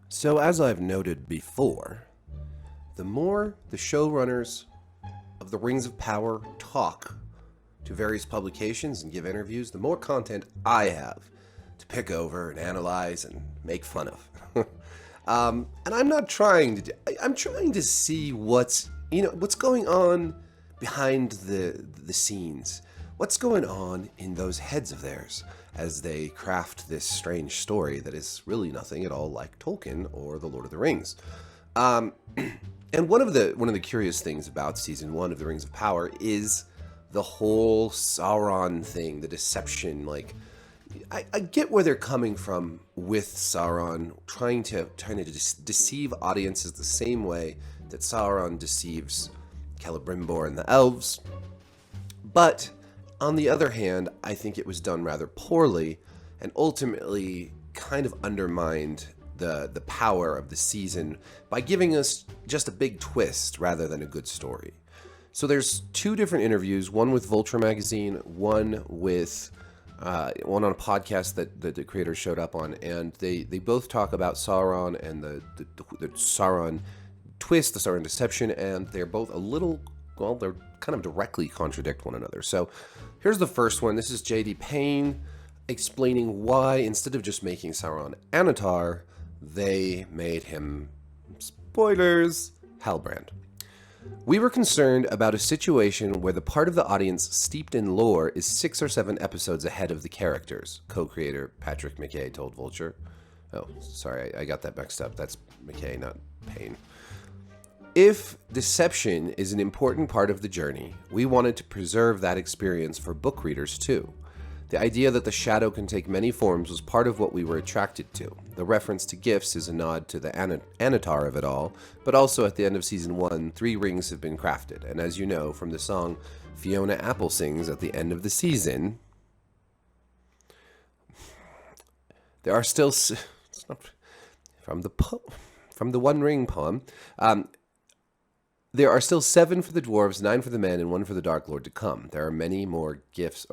So, as I've noted before, the more the showrunners of the Rings of Power talk to various publications and give interviews, the more content I have to pick over and analyze and make fun of. And I'm not trying to. I'm trying to see what's going on behind the scenes. What's going on in those heads of theirs as they craft this strange story that is really nothing at all like Tolkien or The Lord of the Rings. Um, and one of the curious things about season one of The Rings of Power is the whole Sauron thing, the deception. Like, I get where they're coming from with Sauron trying to deceive audiences the same way that Sauron deceives Celebrimbor and the elves. But on the other hand, I think it was done rather poorly and ultimately kind of undermined the power of the season by giving us just a big twist rather than a good story. So there's two different interviews, one with Vulture magazine, one on a podcast that the creators showed up on, and they both talk about Sauron and the Sauron twist, the Sauron deception, and they're both they're kind of directly contradict one another. So here's the first one. This is J.D. Payne explaining why, instead of just making Sauron Anatar, they made him, spoilers, Halbrand. We were concerned about a situation where the part of the audience steeped in lore is 6 or 7 episodes ahead of the characters, co-creator Patrick McKay told Vulture. Oh, sorry, I got that mixed up. That's McKay, not Payne. If deception is an important part of the journey, we wanted to preserve that experience for book readers too. The idea that the shadow can take many forms was part of what we were attracted to. The reference to gifts is a nod to the Anatar of it all, but also at the end of season 1, 3 rings have been crafted, and as you know from the song Fiona Apple sings at the end of the season, there are still from the One Ring poem. There are still 7 for the dwarves, 9 for the men, and 1 for the Dark Lord to come. There are more gifts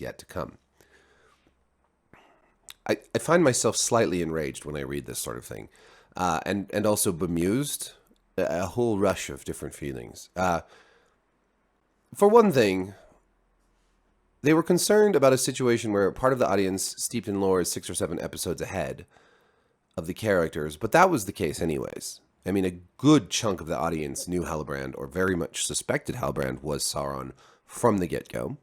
yet to come. I find myself slightly enraged when I read this sort of thing, and also bemused, a whole rush of different feelings. For one thing, they were concerned about a situation where part of the audience steeped in lore is 6 or 7 episodes ahead of the characters, but that was the case anyways. I mean, a good chunk of the audience knew Halbrand, or very much suspected Halbrand was Sauron from the get-go.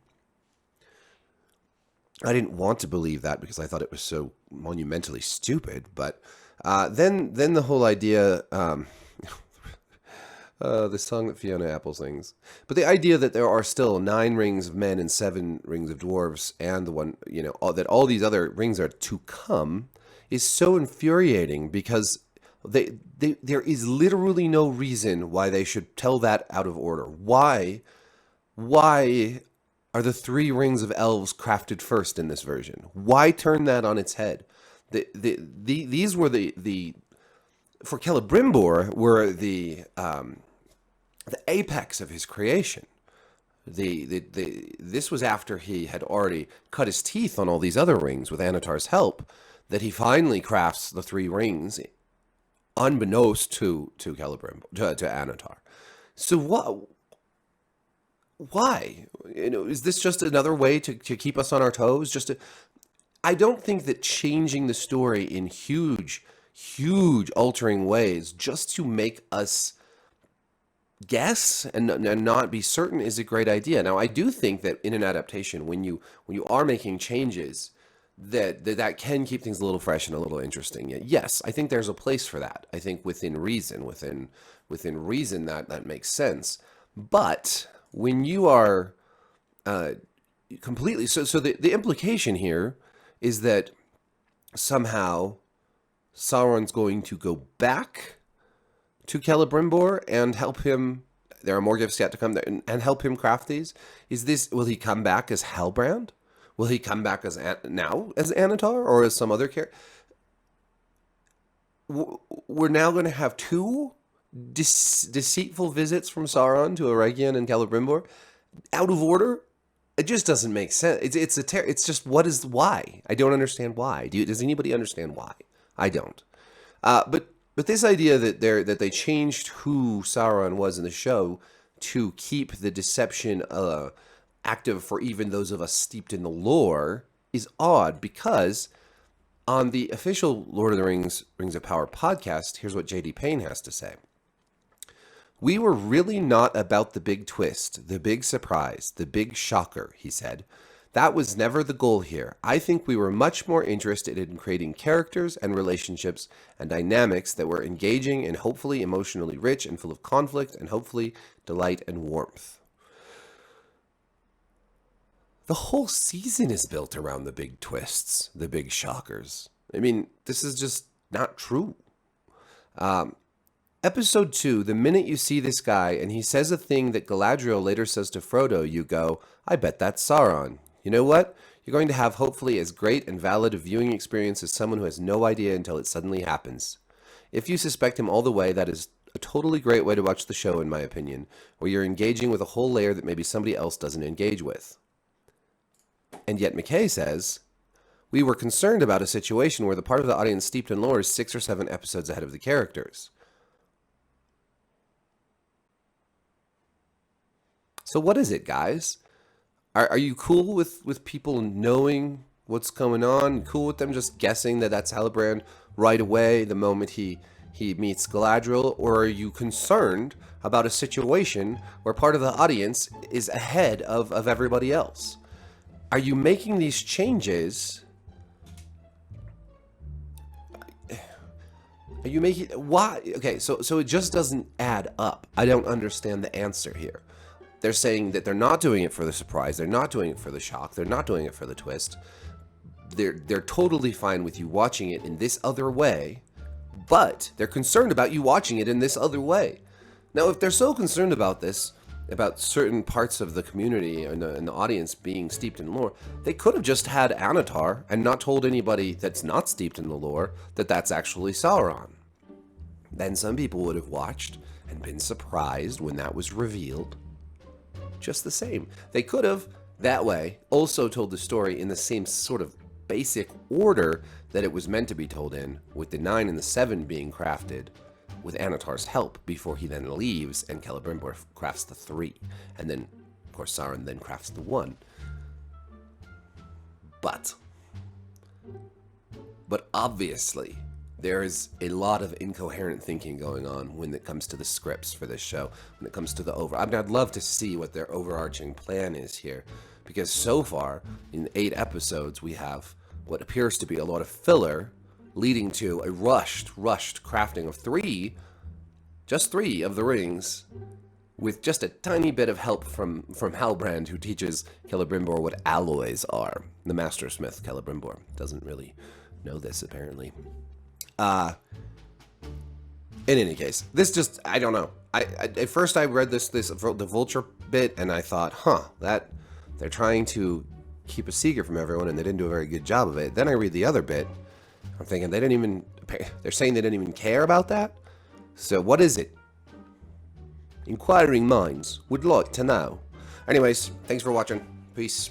I didn't want to believe that because I thought it was so monumentally stupid, but then the whole idea, the song that Fiona Apple sings, but the idea that there are still 9 rings of men and 7 rings of dwarves, and the one, that all these other rings are to come, is so infuriating because there is literally no reason why they should tell that out of order. Why are the 3 rings of elves crafted first in this version? Why turn that on its head? These were for Celebrimbor were the apex of his creation. This was after he had already cut his teeth on all these other rings with Anatar's help, that he finally crafts the 3 rings, unbeknownst to Celebrimbor, to Anatar. So why? Is this just another way to keep us on our toes? I don't think that changing the story in huge altering ways just to make us guess and not be certain is a great idea. Now, I do think that in an adaptation, when you are making changes, that can keep things a little fresh and a little interesting. Yes, I think there's a place for that. I think within reason that makes sense. But when you are completely so the implication here is that somehow Sauron's going to go back to Celebrimbor and help him. There are more gifts yet to come, and help him craft these. Will he come back as Halbrand? Will he come back as Anatar or as some other character? We're now going to have 2 deceitful visits from Sauron to Eregion and Celebrimbor out of order. It just doesn't make sense. It's just why? I don't understand why. Does anybody understand why? I don't. But this idea that they changed who Sauron was in the show to keep the deception active for even those of us steeped in the lore is odd, because on the official Lord of the Rings of Power podcast, here's what J.D. Payne has to say. We were really not about the big twist, the big surprise, the big shocker, he said. That was never the goal here. I think we were much more interested in creating characters and relationships and dynamics that were engaging and hopefully emotionally rich and full of conflict and hopefully delight and warmth. The whole season is built around the big twists, the big shockers. I mean, this is just not true. Episode 2, the minute you see this guy and he says a thing that Galadriel later says to Frodo, you go, I bet that's Sauron. You know what? You're going to have hopefully as great and valid a viewing experience as someone who has no idea until it suddenly happens. If you suspect him all the way, that is a totally great way to watch the show, in my opinion, where you're engaging with a whole layer that maybe somebody else doesn't engage with. And yet McKay says, we were concerned about a situation where the part of the audience steeped in lore is 6 or 7 episodes ahead of the characters. So what is it, guys? Are you cool with people knowing what's going on? Cool with them just guessing that that's Halbrand right away the moment he meets Galadriel? Or are you concerned about a situation where part of the audience is ahead of everybody else? Are you making these changes? Are you making... Why? Okay, so it just doesn't add up. I don't understand the answer here. They're saying that they're not doing it for the surprise. They're not doing it for the shock. They're not doing it for the twist. They're totally fine with you watching it in this other way, but they're concerned about you watching it in this other way. Now, if they're so concerned about this, about certain parts of the community and the audience being steeped in lore, they could have just had Anatar and not told anybody that's not steeped in the lore that that's actually Sauron. Then some people would have watched and been surprised when that was revealed. Just the same. They could have, that way, also told the story in the same sort of basic order that it was meant to be told in, with the 9 and the 7 being crafted with Anatar's help before he then leaves and Celebrimbor crafts the 3. And then, of course, Sauron then crafts the 1. But obviously, there is a lot of incoherent thinking going on when it comes to the scripts for this show, when it comes to the I mean, I'd love to see what their overarching plan is here, because so far, in 8 episodes, we have what appears to be a lot of filler, leading to a rushed crafting of 3, just 3 of the rings, with just a tiny bit of help from Halbrand, who teaches Celebrimbor what alloys are. The Mastersmith, Celebrimbor, doesn't really know this, apparently. In any case, this just, I don't know. At first I read the vulture bit, and I thought, that they're trying to keep a secret from everyone, and they didn't do a very good job of it. Then I read the other bit. I'm thinking they're saying they didn't even care about that? So what is it? Inquiring minds would like to know. Anyways, thanks for watching. Peace.